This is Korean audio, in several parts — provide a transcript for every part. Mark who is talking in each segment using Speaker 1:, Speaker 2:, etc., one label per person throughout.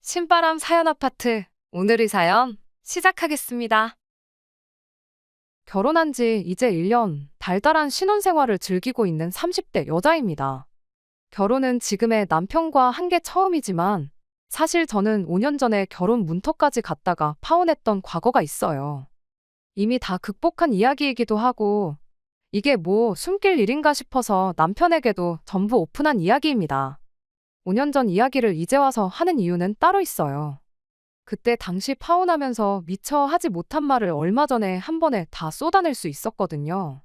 Speaker 1: 신바람 사연 아파트. 오늘의 사연 시작하겠습니다. 결혼한 지 이제 1년, 달달한 신혼생활을 즐기고 있는 30대 여자입니다. 결혼은 지금의 남편과 한 게 처음이지만 사실 저는 5년 전에 결혼 문턱까지 갔다가 파혼했던 과거가 있어요. 이미 다 극복한 이야기이기도 하고 이게 뭐 숨길 일인가 싶어서 남편에게도 전부 오픈한 이야기입니다. 5년 전 이야기를 이제 와서 하는 이유는 따로 있어요. 그때 당시 파혼하면서 미처 하지 못한 말을 얼마 전에 한 번에 다 쏟아낼 수 있었거든요.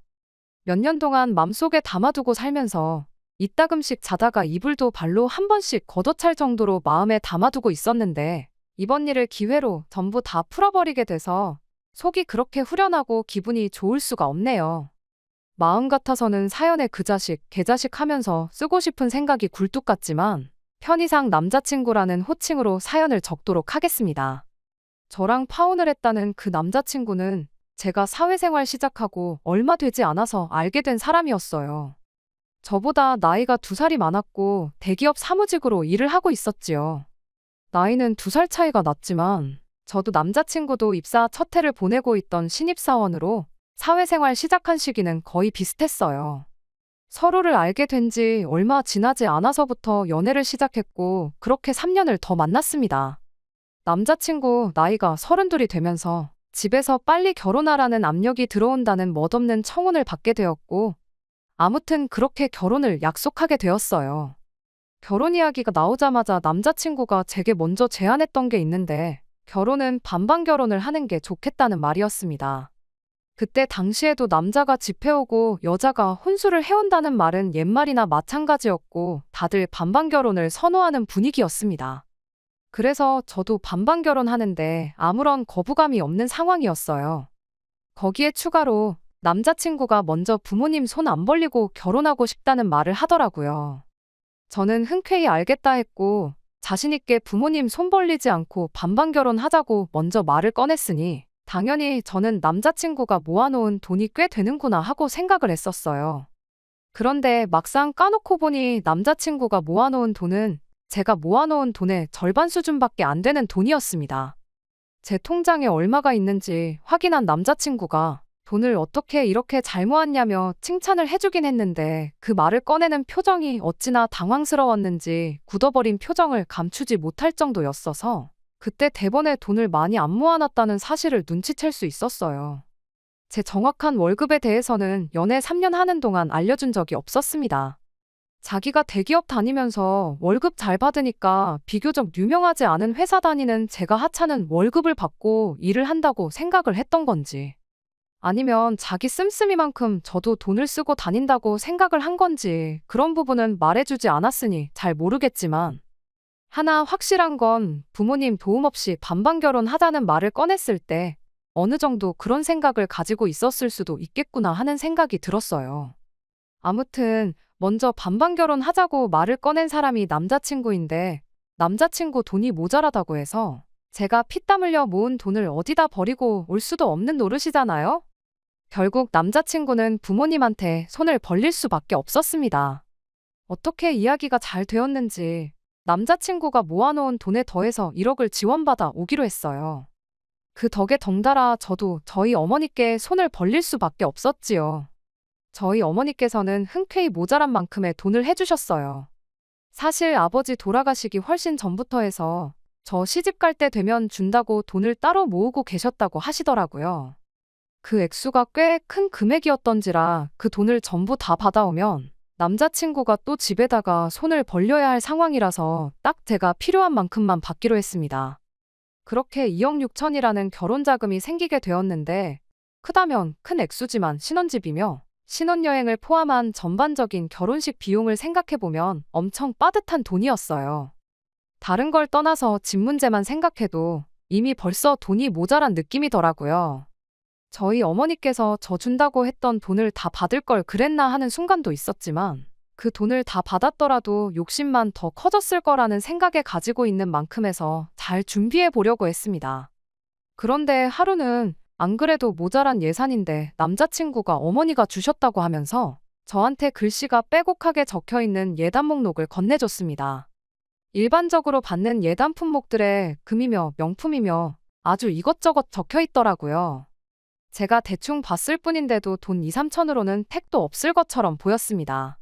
Speaker 1: 몇 년 동안 맘속에 담아두고 살면서 이따금씩 자다가 이불도 발로 한 번씩 걷어찰 정도로 마음에 담아두고 있었는데 이번 일을 기회로 전부 다 풀어버리게 돼서 속이 그렇게 후련하고 기분이 좋을 수가 없네요. 마음 같아서는 사연에 그 자식, 개자식 하면서 쓰고 싶은 생각이 굴뚝 같지만 편의상 남자친구라는 호칭으로 사연을 적도록 하겠습니다. 저랑 파혼을 했다는 그 남자친구는 제가 사회생활 시작하고 얼마 되지 않아서 알게 된 사람이었어요. 저보다 나이가 2살이 많았고 대기업 사무직으로 일을 하고 있었지요. 나이는 2살 차이가 났지만 저도 남자친구도 입사 첫 해를 보내고 있던 신입사원으로 사회생활 시작한 시기는 거의 비슷했어요. 서로를 알게 된 지 얼마 지나지 않아서부터 연애를 시작했고 그렇게 3년을 더 만났습니다. 남자친구 나이가 32이 되면서 집에서 빨리 결혼하라는 압력이 들어온다는 멋없는 청혼을 받게 되었고 아무튼 그렇게 결혼을 약속하게 되었어요. 결혼 이야기가 나오자마자 남자친구가 제게 먼저 제안했던 게 있는데 결혼은 반반 결혼을 하는 게 좋겠다는 말이었습니다. 그때 당시에도 남자가 집 해오고 여자가 혼수를 해온다는 말은 옛말이나 마찬가지였고 다들 반반 결혼을 선호하는 분위기였습니다. 그래서 저도 반반 결혼하는데 아무런 거부감이 없는 상황이었어요. 거기에 추가로 남자친구가 먼저 부모님 손 안 벌리고 결혼하고 싶다는 말을 하더라고요. 저는 흔쾌히 알겠다 했고 자신있게 부모님 손 벌리지 않고 반반 결혼하자고 먼저 말을 꺼냈으니 당연히 저는 남자친구가 모아놓은 돈이 꽤 되는구나 하고 생각을 했었어요. 그런데 막상 까놓고 보니 남자친구가 모아놓은 돈은 제가 모아놓은 돈의 절반 수준밖에 안 되는 돈이었습니다. 제 통장에 얼마가 있는지 확인한 남자친구가 돈을 어떻게 이렇게 잘 모았냐며 칭찬을 해주긴 했는데 그 말을 꺼내는 표정이 어찌나 당황스러웠는지 굳어버린 표정을 감추지 못할 정도였어서 그때 대번에 돈을 많이 안 모아놨다는 사실을 눈치챌 수 있었어요. 제 정확한 월급에 대해서는 연애 3년 하는 동안 알려준 적이 없었습니다. 자기가 대기업 다니면서 월급 잘 받으니까 비교적 유명하지 않은 회사 다니는 제가 하찮은 월급을 받고 일을 한다고 생각을 했던 건지 아니면 자기 씀씀이만큼 저도 돈을 쓰고 다닌다고 생각을 한 건지 그런 부분은 말해주지 않았으니 잘 모르겠지만 하나 확실한 건 부모님 도움 없이 반반 결혼하자는 말을 꺼냈을 때 어느 정도 그런 생각을 가지고 있었을 수도 있겠구나 하는 생각이 들었어요. 아무튼 먼저 반반 결혼하자고 말을 꺼낸 사람이 남자친구인데 남자친구 돈이 모자라다고 해서 제가 피땀 흘려 모은 돈을 어디다 버리고 올 수도 없는 노릇이잖아요? 결국 남자친구는 부모님한테 손을 벌릴 수밖에 없었습니다. 어떻게 이야기가 잘 되었는지 남자친구가 모아놓은 돈에 더해서 1억을 지원받아 오기로 했어요. 그 덕에 덩달아 저도 저희 어머니께 손을 벌릴 수밖에 없었지요. 저희 어머니께서는 흔쾌히 모자란 만큼의 돈을 해주셨어요. 사실 아버지 돌아가시기 훨씬 전부터 해서 저 시집 갈 때 되면 준다고 돈을 따로 모으고 계셨다고 하시더라고요. 그 액수가 꽤 큰 금액이었던지라 그 돈을 전부 다 받아오면 남자친구가 또 집에다가 손을 벌려야 할 상황이라서 딱 제가 필요한 만큼만 받기로 했습니다. 그렇게 2억 6천이라는 결혼 자금이 생기게 되었는데 크다면 큰 액수지만 신혼집이며 신혼여행을 포함한 전반적인 결혼식 비용을 생각해보면 엄청 빠듯한 돈이었어요. 다른 걸 떠나서 집 문제만 생각해도 이미 벌써 돈이 모자란 느낌이더라고요. 저희 어머니께서 저 준다고 했던 돈을 다 받을 걸 그랬나 하는 순간도 있었지만 그 돈을 다 받았더라도 욕심만 더 커졌을 거라는 생각에 가지고 있는 만큼에서 잘 준비해 보려고 했습니다. 그런데 하루는 안 그래도 모자란 예산인데 남자친구가 어머니가 주셨다고 하면서 저한테 글씨가 빼곡하게 적혀있는 예단 목록을 건네줬습니다. 일반적으로 받는 예단 품목들에 금이며 명품이며 아주 이것저것 적혀 있더라고요. 제가 대충 봤을 뿐인데도 돈 2, 3천으로는 택도 없을 것처럼 보였습니다.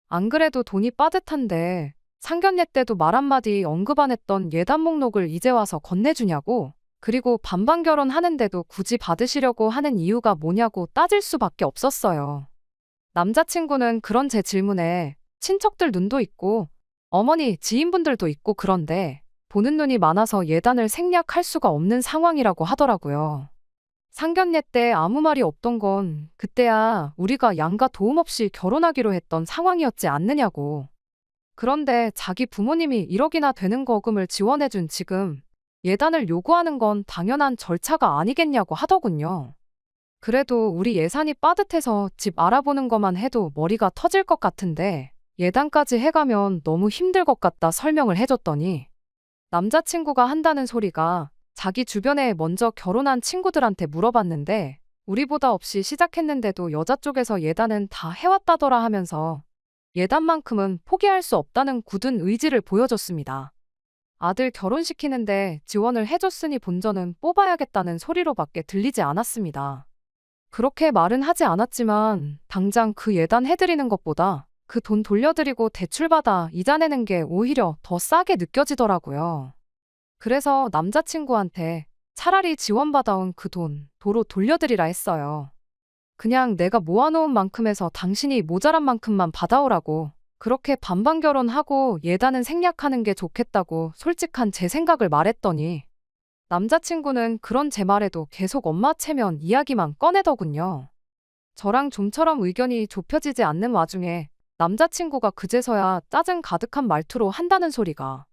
Speaker 1: 안 그래도 돈이 빠듯한데 상견례 때도 말 한마디 언급 안 했던 예단 목록을 이제 와서 건네주냐고, 그리고 반반 결혼하는데도 굳이 받으시려고 하는 이유가 뭐냐고 따질 수밖에 없었어요. 남자친구는 그런 제 질문에 친척들 눈도 있고 어머니 지인분들도 있고 그런데 보는 눈이 많아서 예단을 생략할 수가 없는 상황이라고 하더라고요. 상견례 때 아무 말이 없던 건 그때야 우리가 양가 도움 없이 결혼하기로 했던 상황이었지 않느냐고. 그런데 자기 부모님이 1억이나 되는 거금을 지원해준 지금 예단을 요구하는 건 당연한 절차가 아니겠냐고 하더군요. 그래도 우리 예산이 빠듯해서 집 알아보는 것만 해도 머리가 터질 것 같은데 예단까지 해가면 너무 힘들 것 같다 설명을 해줬더니 남자친구가 한다는 소리가 자기 주변에 먼저 결혼한 친구들한테 물어봤는데 우리보다 없이 시작했는데도 여자 쪽에서 예단은 다 해왔다더라 하면서 예단만큼은 포기할 수 없다는 굳은 의지를 보여줬습니다. 아들 결혼시키는데 지원을 해줬으니 본전은 뽑아야겠다는 소리로밖에 들리지 않았습니다. 그렇게 말은 하지 않았지만 당장 그 예단 해드리는 것보다 그 돈 돌려드리고 대출받아 이자 내는 게 오히려 더 싸게 느껴지더라고요. 그래서 남자친구한테 차라리 지원받아온 그 돈 도로 돌려드리라 했어요. 그냥 내가 모아놓은 만큼에서 당신이 모자란 만큼만 받아오라고, 그렇게 반반 결혼하고 예단은 생략하는 게 좋겠다고 솔직한 제 생각을 말했더니 남자친구는 그런 제 말에도 계속 엄마 체면 이야기만 꺼내더군요. 저랑 좀처럼 의견이 좁혀지지 않는 와중에 남자친구가 그제서야 짜증 가득한 말투로 한다는 소리가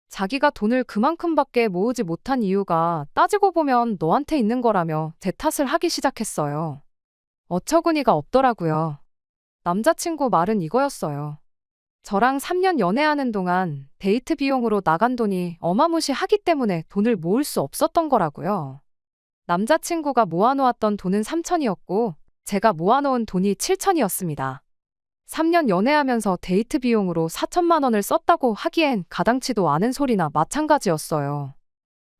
Speaker 1: 자기가 돈을 그만큼밖에 모으지 못한 이유가 따지고 보면 너한테 있는 거라며 제 탓을 하기 시작했어요. 어처구니가 없더라고요. 남자친구 말은 이거였어요. 저랑 3년 연애하는 동안 데이트 비용으로 나간 돈이 어마무시하기 때문에 돈을 모을 수 없었던 거라고요. 남자친구가 모아놓았던 돈은 3천이었고 제가 모아놓은 돈이 7천이었습니다. 3년 연애하면서 데이트 비용으로 4천만 원을 썼다고 하기엔 가당치도 않은 소리나 마찬가지였어요.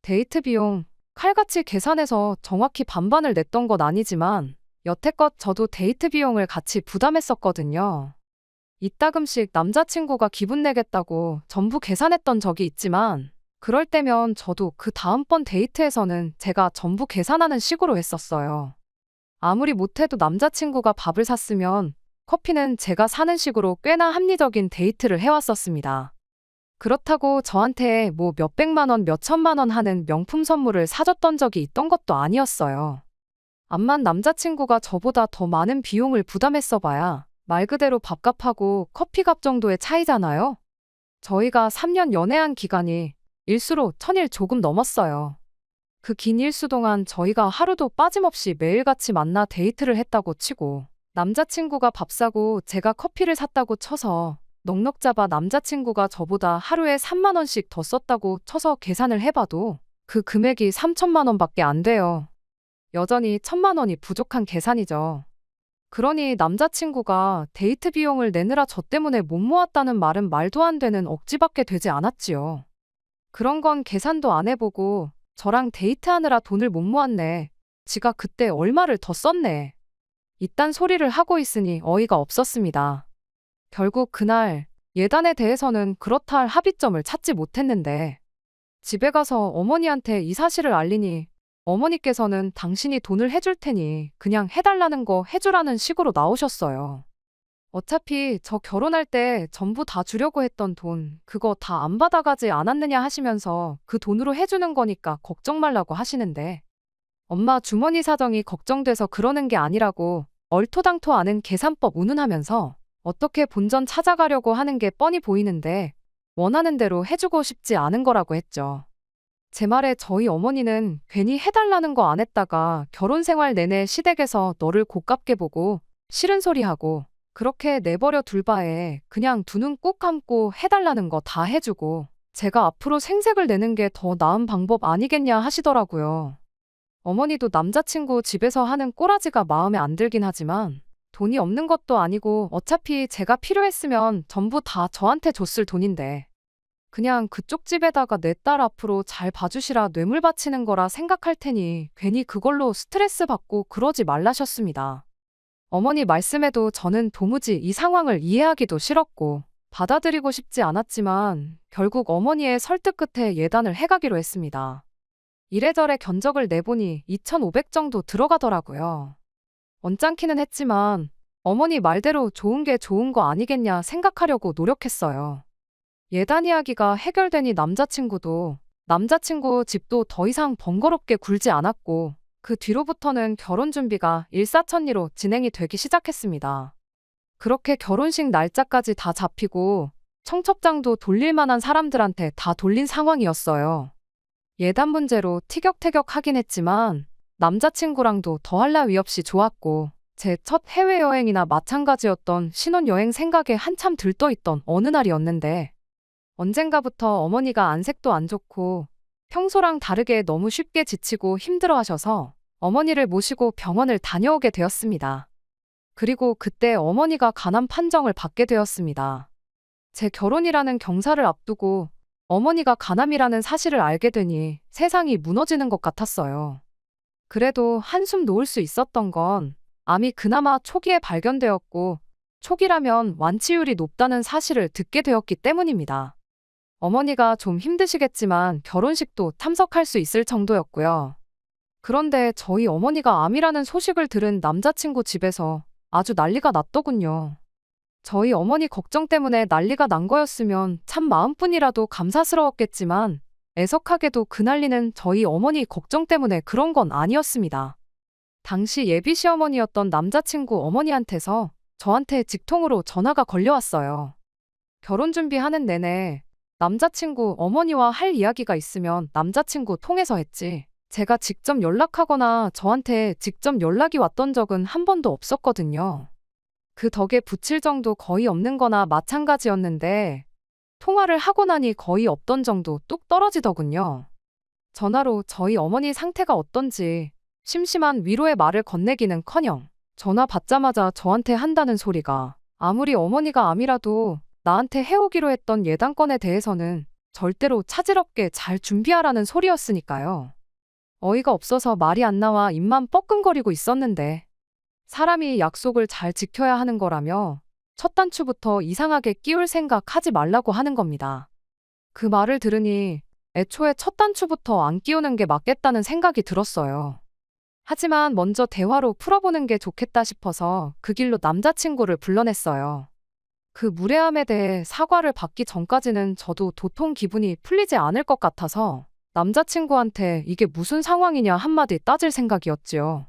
Speaker 1: 데이트 비용, 칼같이 계산해서 정확히 반반을 냈던 건 아니지만 여태껏 저도 데이트 비용을 같이 부담했었거든요. 이따금씩 남자친구가 기분 내겠다고 전부 계산했던 적이 있지만 그럴 때면 저도 그 다음번 데이트에서는 제가 전부 계산하는 식으로 했었어요. 아무리 못해도 남자친구가 밥을 샀으면 커피는 제가 사는 식으로 꽤나 합리적인 데이트를 해왔었습니다. 그렇다고 저한테 뭐 몇백만 원, 몇천만 원 하는 명품 선물을 사줬던 적이 있던 것도 아니었어요. 암만 남자친구가 저보다 더 많은 비용을 부담했어 봐야 말 그대로 밥값하고 커피값 정도의 차이잖아요. 저희가 3년 연애한 기간이 일수로 1000일 조금 넘었어요. 그 긴 일수 동안 저희가 하루도 빠짐없이 매일같이 만나 데이트를 했다고 치고 남자친구가 밥 사고 제가 커피를 샀다고 쳐서 넉넉 잡아 남자친구가 저보다 하루에 3만 원씩 더 썼다고 쳐서 계산을 해봐도 그 금액이 3천만 원밖에 안 돼요. 여전히 1천만 원이 부족한 계산이죠. 그러니 남자친구가 데이트 비용을 내느라 저 때문에 못 모았다는 말은 말도 안 되는 억지밖에 되지 않았지요. 그런 건 계산도 안 해보고 저랑 데이트하느라 돈을 못 모았네. 지가 그때 얼마를 더 썼네. 이딴 소리를 하고 있으니 어이가 없었습니다. 결국 그날 예단에 대해서는 그렇다 할 합의점을 찾지 못했는데 집에 가서 어머니한테 이 사실을 알리니 어머니께서는 당신이 돈을 해줄 테니 그냥 해달라는 거 해주라는 식으로 나오셨어요. 어차피 저 결혼할 때 전부 다 주려고 했던 돈 그거 다 안 받아가지 않았느냐 하시면서 그 돈으로 해주는 거니까 걱정 말라고 하시는데 엄마 주머니 사정이 걱정돼서 그러는 게 아니라고 얼토당토 않은 계산법 운운하면서 어떻게 본전 찾아가려고 하는 게 뻔히 보이는데 원하는 대로 해주고 싶지 않은 거라고 했죠. 제 말에 저희 어머니는 괜히 해달라는 거 안 했다가 결혼 생활 내내 시댁에서 너를 고깝게 보고 싫은 소리 하고 그렇게 내버려 둘 바에 그냥 두 눈 꾹 감고 해달라는 거 다 해주고 제가 앞으로 생색을 내는 게 더 나은 방법 아니겠냐 하시더라고요. 어머니도 남자친구 집에서 하는 꼬라지가 마음에 안 들긴 하지만 돈이 없는 것도 아니고 어차피 제가 필요했으면 전부 다 저한테 줬을 돈인데 그냥 그쪽 집에다가 내 딸 앞으로 잘 봐주시라 뇌물 바치는 거라 생각할 테니 괜히 그걸로 스트레스 받고 그러지 말라셨습니다. 어머니 말씀에도 저는 도무지 이 상황을 이해하기도 싫었고 받아들이고 싶지 않았지만 결국 어머니의 설득 끝에 예단을 해가기로 했습니다. 이래저래 견적을 내보니 2,500 정도 들어가더라고요. 언짢기는 했지만 어머니 말대로 좋은 게 좋은 거 아니겠냐 생각하려고 노력했어요. 예단 이야기가 해결되니 남자친구 집도 더 이상 번거롭게 굴지 않았고 그 뒤로부터는 결혼 준비가 일사천리로 진행이 되기 시작했습니다. 그렇게 결혼식 날짜까지 다 잡히고 청첩장도 돌릴 만한 사람들한테 다 돌린 상황이었어요. 예단 문제로 티격태격하긴 했지만 남자친구랑도 더할 나위 없이 좋았고 제 첫 해외여행이나 마찬가지였던 신혼여행 생각에 한참 들떠있던 어느 날이었는데 언젠가부터 어머니가 안색도 안 좋고 평소랑 다르게 너무 쉽게 지치고 힘들어하셔서 어머니를 모시고 병원을 다녀오게 되었습니다. 그리고 그때 어머니가 간암 판정을 받게 되었습니다. 제 결혼이라는 경사를 앞두고 어머니가 간암이라는 사실을 알게 되니 세상이 무너지는 것 같았어요. 그래도 한숨 놓을 수 있었던 건 암이 그나마 초기에 발견되었고 초기라면 완치율이 높다는 사실을 듣게 되었기 때문입니다. 어머니가 좀 힘드시겠지만 결혼식도 참석할 수 있을 정도였고요. 그런데 저희 어머니가 암이라는 소식을 들은 남자친구 집에서 아주 난리가 났더군요. 저희 어머니 걱정 때문에 난리가 난 거였으면 참 마음뿐이라도 감사스러웠겠지만 애석하게도 그 난리는 저희 어머니 걱정 때문에 그런 건 아니었습니다. 당시 예비 시어머니였던 남자친구 어머니한테서 저한테 직통으로 전화가 걸려왔어요. 결혼 준비하는 내내 남자친구 어머니와 할 이야기가 있으면 남자친구 통해서 했지. 제가 직접 연락하거나 저한테 직접 연락이 왔던 적은 한 번도 없었거든요. 그 덕에 붙일 정도 거의 없는 거나 마찬가지였는데 통화를 하고 나니 거의 없던 정도 뚝 떨어지더군요. 전화로 저희 어머니 상태가 어떤지 심심한 위로의 말을 건네기는커녕 전화 받자마자 저한테 한다는 소리가 아무리 어머니가 암이라도 나한테 해오기로 했던 예단건에 대해서는 절대로 차질없게 잘 준비하라는 소리였으니까요. 어이가 없어서 말이 안 나와 입만 뻐끔거리고 있었는데 사람이 약속을 잘 지켜야 하는 거라며 첫 단추부터 이상하게 끼울 생각 하지 말라고 하는 겁니다. 그 말을 들으니 애초에 첫 단추부터 안 끼우는 게 맞겠다는 생각이 들었어요. 하지만 먼저 대화로 풀어보는 게 좋겠다 싶어서 그 길로 남자친구를 불러냈어요. 그 무례함에 대해 사과를 받기 전까지는 저도 도통 기분이 풀리지 않을 것 같아서 남자친구한테 이게 무슨 상황이냐 한마디 따질 생각이었지요.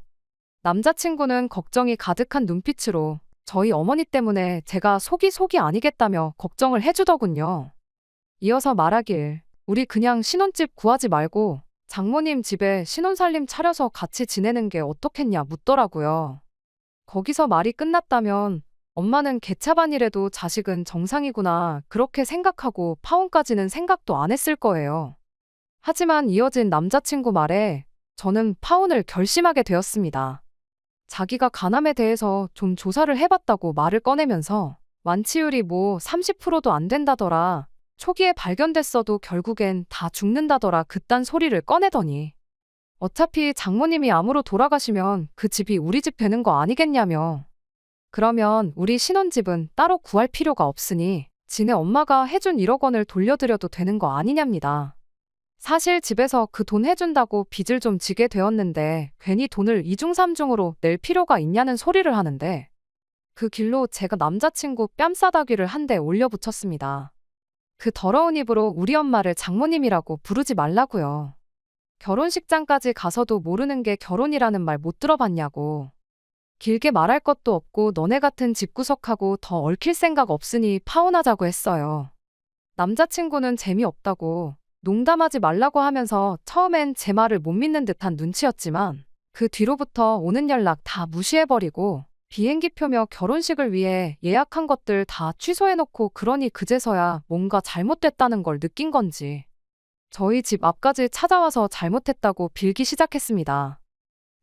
Speaker 1: 남자친구는 걱정이 가득한 눈빛으로 저희 어머니 때문에 제가 속이 아니겠다며 걱정을 해주더군요. 이어서 말하길 우리 그냥 신혼집 구하지 말고 장모님 집에 신혼살림 차려서 같이 지내는 게 어떻겠냐 묻더라고요. 거기서 말이 끝났다면 엄마는 개차반이라도 자식은 정상이구나 그렇게 생각하고 파혼까지는 생각도 안 했을 거예요. 하지만 이어진 남자친구 말에 저는 파혼을 결심하게 되었습니다. 자기가 간암에 대해서 좀 조사를 해봤다고 말을 꺼내면서 완치율이 뭐 30%도 안 된다더라. 초기에 발견됐어도 결국엔 다 죽는다더라 그딴 소리를 꺼내더니 어차피 장모님이 암으로 돌아가시면 그 집이 우리 집 되는 거 아니겠냐며 그러면 우리 신혼집은 따로 구할 필요가 없으니 지네 엄마가 해준 1억 원을 돌려드려도 되는 거 아니냐입니다. 사실 집에서 그 돈 해준다고 빚을 좀 지게 되었는데 괜히 돈을 이중삼중으로 낼 필요가 있냐는 소리를 하는데 그 길로 제가 남자친구 뺨싸다귀를 한 대 올려붙였습니다. 그 더러운 입으로 우리 엄마를 장모님이라고 부르지 말라고요. 결혼식장까지 가서도 모르는 게 결혼이라는 말 못 들어봤냐고. 길게 말할 것도 없고 너네 같은 집구석하고 더 얽힐 생각 없으니 파혼하자고 했어요. 남자친구는 재미없다고 농담하지 말라고 하면서 처음엔 제 말을 못 믿는 듯한 눈치였지만 그 뒤로부터 오는 연락 다 무시해버리고 비행기표며 결혼식을 위해 예약한 것들 다 취소해놓고 그러니 그제서야 뭔가 잘못됐다는 걸 느낀 건지 저희 집 앞까지 찾아와서 잘못했다고 빌기 시작했습니다.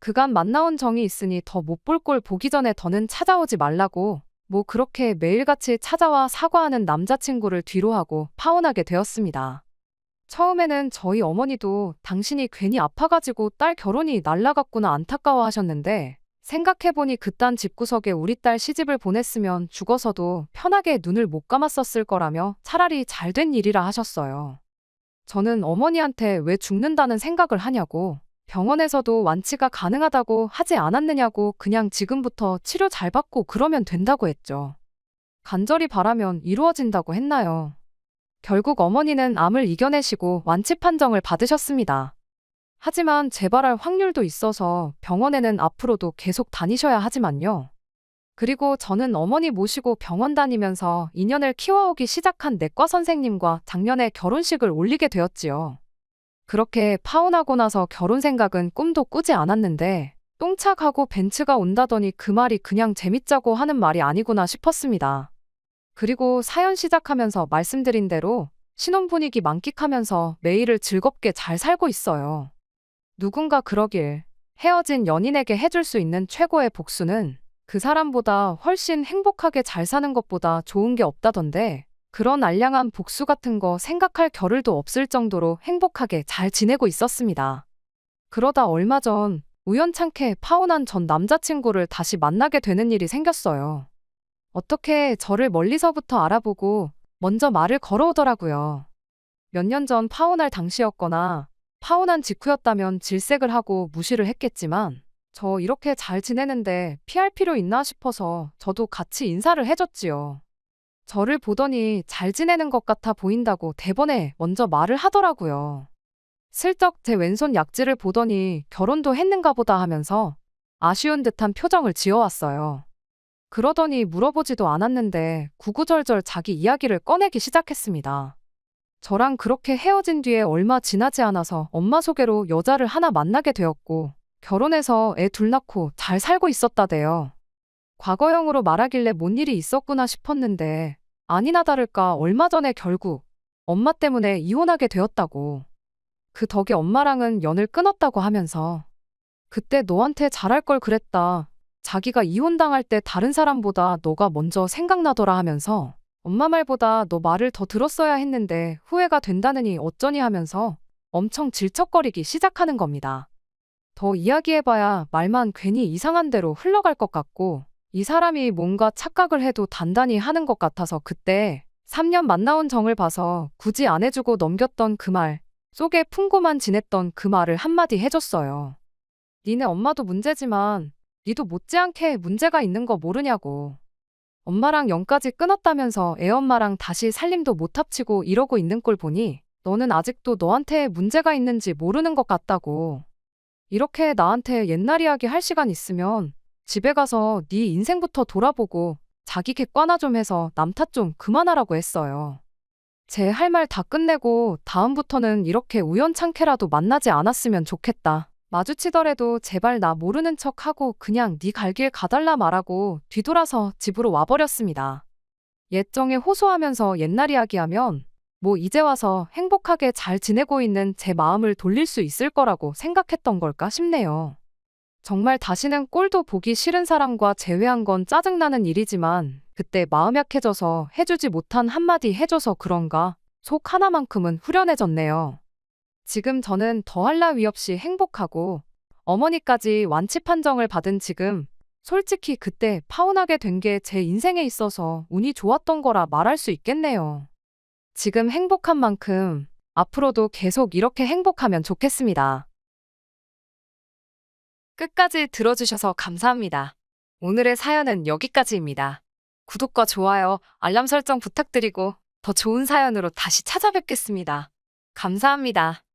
Speaker 1: 그간 만나온 정이 있으니 더 못 볼 꼴 보기 전에 더는 찾아오지 말라고 뭐 그렇게 매일같이 찾아와 사과하는 남자친구를 뒤로하고 파혼하게 되었습니다. 처음에는 저희 어머니도 당신이 괜히 아파가지고 딸 결혼이 날라갔구나 안타까워하셨는데 생각해보니 그딴 집구석에 우리 딸 시집을 보냈으면 죽어서도 편하게 눈을 못 감았었을 거라며 차라리 잘된 일이라 하셨어요. 저는 어머니한테 왜 죽는다는 생각을 하냐고, 병원에서도 완치가 가능하다고 하지 않았느냐고 그냥 지금부터 치료 잘 받고 그러면 된다고 했죠. 간절히 바라면 이루어진다고 했나요? 결국 어머니는 암을 이겨내시고 완치 판정을 받으셨습니다. 하지만 재발할 확률도 있어서 병원에는 앞으로도 계속 다니셔야 하지만요. 그리고 저는 어머니 모시고 병원 다니면서 인연을 키워오기 시작한 내과 선생님과 작년에 결혼식을 올리게 되었지요. 그렇게 파혼하고 나서 결혼 생각은 꿈도 꾸지 않았는데 똥차가고 벤츠가 온다더니 그 말이 그냥 재밌자고 하는 말이 아니구나 싶었습니다. 그리고 사연 시작하면서 말씀드린 대로 신혼 분위기 만끽하면서 매일을 즐겁게 잘 살고 있어요. 누군가 그러길 헤어진 연인에게 해줄 수 있는 최고의 복수는 그 사람보다 훨씬 행복하게 잘 사는 것보다 좋은 게 없다던데 그런 알량한 복수 같은 거 생각할 겨를도 없을 정도로 행복하게 잘 지내고 있었습니다. 그러다 얼마 전 우연찮게 파혼한 전 남자친구를 다시 만나게 되는 일이 생겼어요. 어떻게 저를 멀리서부터 알아보고 먼저 말을 걸어오더라고요. 몇 년 전 파혼할 당시였거나 파혼한 직후였다면 질색을 하고 무시를 했겠지만 저 이렇게 잘 지내는데 피할 필요 있나 싶어서 저도 같이 인사를 해줬지요. 저를 보더니 잘 지내는 것 같아 보인다고 대번에 먼저 말을 하더라고요. 슬쩍 제 왼손 약지를 보더니 결혼도 했는가 보다 하면서 아쉬운 듯한 표정을 지어왔어요. 그러더니 물어보지도 않았는데 구구절절 자기 이야기를 꺼내기 시작했습니다. 저랑 그렇게 헤어진 뒤에 얼마 지나지 않아서 엄마 소개로 여자를 하나 만나게 되었고 결혼해서 애 둘 낳고 잘 살고 있었다대요. 과거형으로 말하길래 뭔 일이 있었구나 싶었는데 아니나 다를까 얼마 전에 결국 엄마 때문에 이혼하게 되었다고. 그 덕에 엄마랑은 연을 끊었다고 하면서 그때 너한테 잘할 걸 그랬다. 자기가 이혼당할 때 다른 사람보다 너가 먼저 생각나더라 하면서 엄마 말보다 너 말을 더 들었어야 했는데 후회가 된다느니 어쩌니 하면서 엄청 질척거리기 시작하는 겁니다. 더 이야기해봐야 말만 괜히 이상한 대로 흘러갈 것 같고 이 사람이 뭔가 착각을 해도 단단히 하는 것 같아서 그때 3년 만나온 정을 봐서 굳이 안 해주고 넘겼던 그 말 속에 품고만 지냈던 그 말을 한마디 해줬어요. 니네 엄마도 문제지만 니도 못지않게 문제가 있는 거 모르냐고. 엄마랑 연까지 끊었다면서 애엄마랑 다시 살림도 못 합치고 이러고 있는 꼴 보니 너는 아직도 너한테 문제가 있는지 모르는 것 같다고. 이렇게 나한테 옛날 이야기 할 시간 있으면 집에 가서 네 인생부터 돌아보고 자기 객관화 좀 해서 남 탓 좀 그만하라고 했어요. 제 할 말 다 끝내고 다음부터는 이렇게 우연찮게라도 만나지 않았으면 좋겠다. 마주치더라도 제발 나 모르는 척하고 그냥 네 갈 길 가달라 말하고 뒤돌아서 집으로 와버렸습니다. 옛정에 호소하면서 옛날 이야기하면 뭐 이제 와서 행복하게 잘 지내고 있는 제 마음을 돌릴 수 있을 거라고 생각했던 걸까 싶네요. 정말 다시는 꼴도 보기 싫은 사람과 재회한 건 짜증나는 일이지만 그때 마음 약해져서 해주지 못한 한마디 해줘서 그런가 속 하나만큼은 후련해졌네요. 지금 저는 더할 나위 없이 행복하고 어머니까지 완치 판정을 받은 지금 솔직히 그때 파혼하게 된 게 제 인생에 있어서 운이 좋았던 거라 말할 수 있겠네요. 지금 행복한 만큼 앞으로도 계속 이렇게 행복하면 좋겠습니다. 끝까지 들어주셔서 감사합니다. 오늘의 사연은 여기까지입니다. 구독과 좋아요, 알람 설정 부탁드리고 더 좋은 사연으로 다시 찾아뵙겠습니다. 감사합니다.